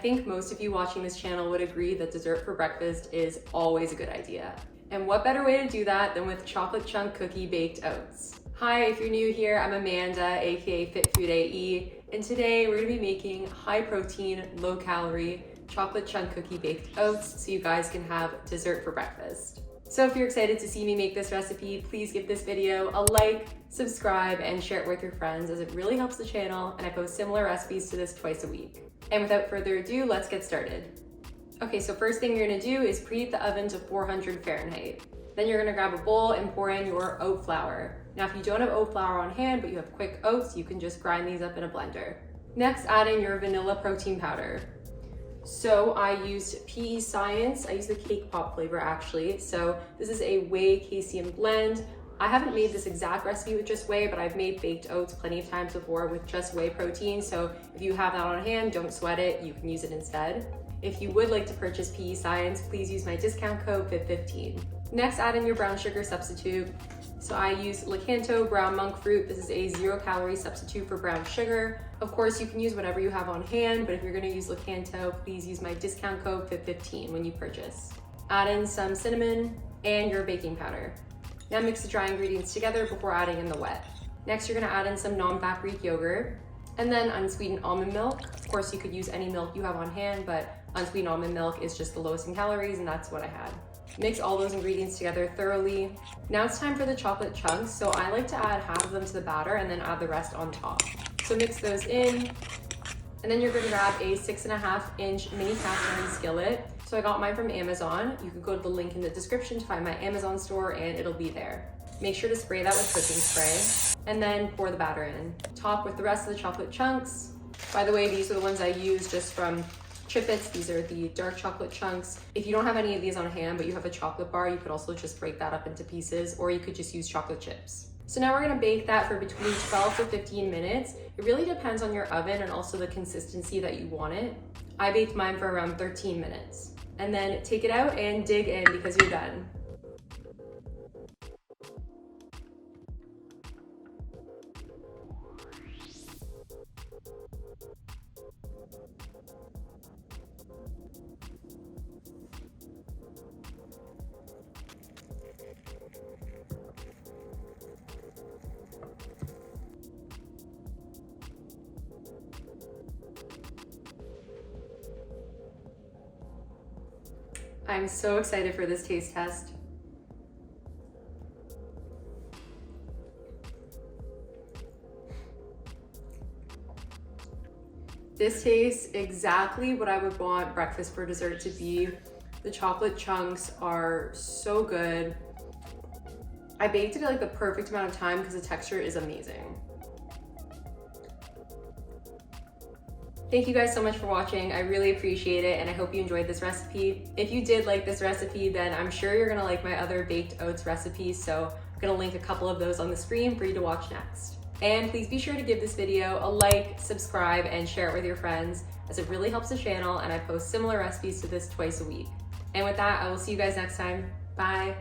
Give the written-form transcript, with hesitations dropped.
think most of you watching this channel would agree that dessert for breakfast is always a good idea. And what better way to do that than with chocolate chunk cookie baked oats? Hi, if you're new here, I'm Amanda, aka Fit Food AE, and today we're gonna be making high protein, low calorie, chocolate chunk cookie baked oats so you guys can have dessert for breakfast. So if you're excited to see me make this recipe, please give this video a like, subscribe, and share it with your friends as it really helps the channel, and I post similar recipes to this twice a week. And without further ado, let's get started. Okay, so first thing you're gonna do is preheat the oven to 400 Fahrenheit. Then you're gonna grab a bowl and pour in your oat flour. Now, if you don't have oat flour on hand, but you have quick oats, you can just grind these up in a blender. Next, add in your vanilla protein powder. So I used PE Science. I used the Cake Pop flavor actually. So this is a whey casein blend. I haven't made this exact recipe with just whey, but I've made baked oats plenty of times before with just whey protein. So if you have that on hand, don't sweat it. You can use it instead. If you would like to purchase PE Science, please use my discount code FIT15. Next, add in your brown sugar substitute. So I use Lakanto brown monk fruit. This is a 0-calorie substitute for brown sugar. Of course, you can use whatever you have on hand, but if you're gonna use Lakanto, please use my discount code FIT15 when you purchase. Add in some cinnamon and your baking powder. Now mix the dry ingredients together before adding in the wet. Next, you're gonna add in some non-fat Greek yogurt and then unsweetened almond milk. Of course, you could use any milk you have on hand, but unsweetened almond milk is just the lowest in calories, and that's what I had. Mix all those ingredients together thoroughly. Now it's time for the chocolate chunks. So I like to add half of them to the batter and then add the rest on top. So mix those in, and then you're gonna grab a 6.5-inch mini cast iron skillet. So I got mine from Amazon. You can go to the link in the description to find my Amazon store and it'll be there. Make sure to spray that with cooking spray and then pour the batter in. Top with the rest of the chocolate chunks. By the way, these are the ones I use just from Chipits. These are the dark chocolate chunks. If you don't have any of these on hand, but you have a chocolate bar, you could also just break that up into pieces, or you could just use chocolate chips. So now we're gonna bake that for between 12 to 15 minutes. It really depends on your oven and also the consistency that you want it. I baked mine for around 13 minutes. And then take it out and dig in because you're done. I'm so excited for this taste test. This tastes exactly what I would want breakfast for dessert to be. The chocolate chunks are so good. I baked it at like the perfect amount of time because the texture is amazing. Thank you guys so much for watching. I really appreciate it and I hope you enjoyed this recipe. If you did like this recipe, then I'm sure you're gonna like my other baked oats recipes, so I'm gonna link a couple of those on the screen for you to watch next. And please be sure to give this video a like, subscribe, and share it with your friends as it really helps the channel and I post similar recipes to this twice a week. And with that, I will see you guys next time. Bye.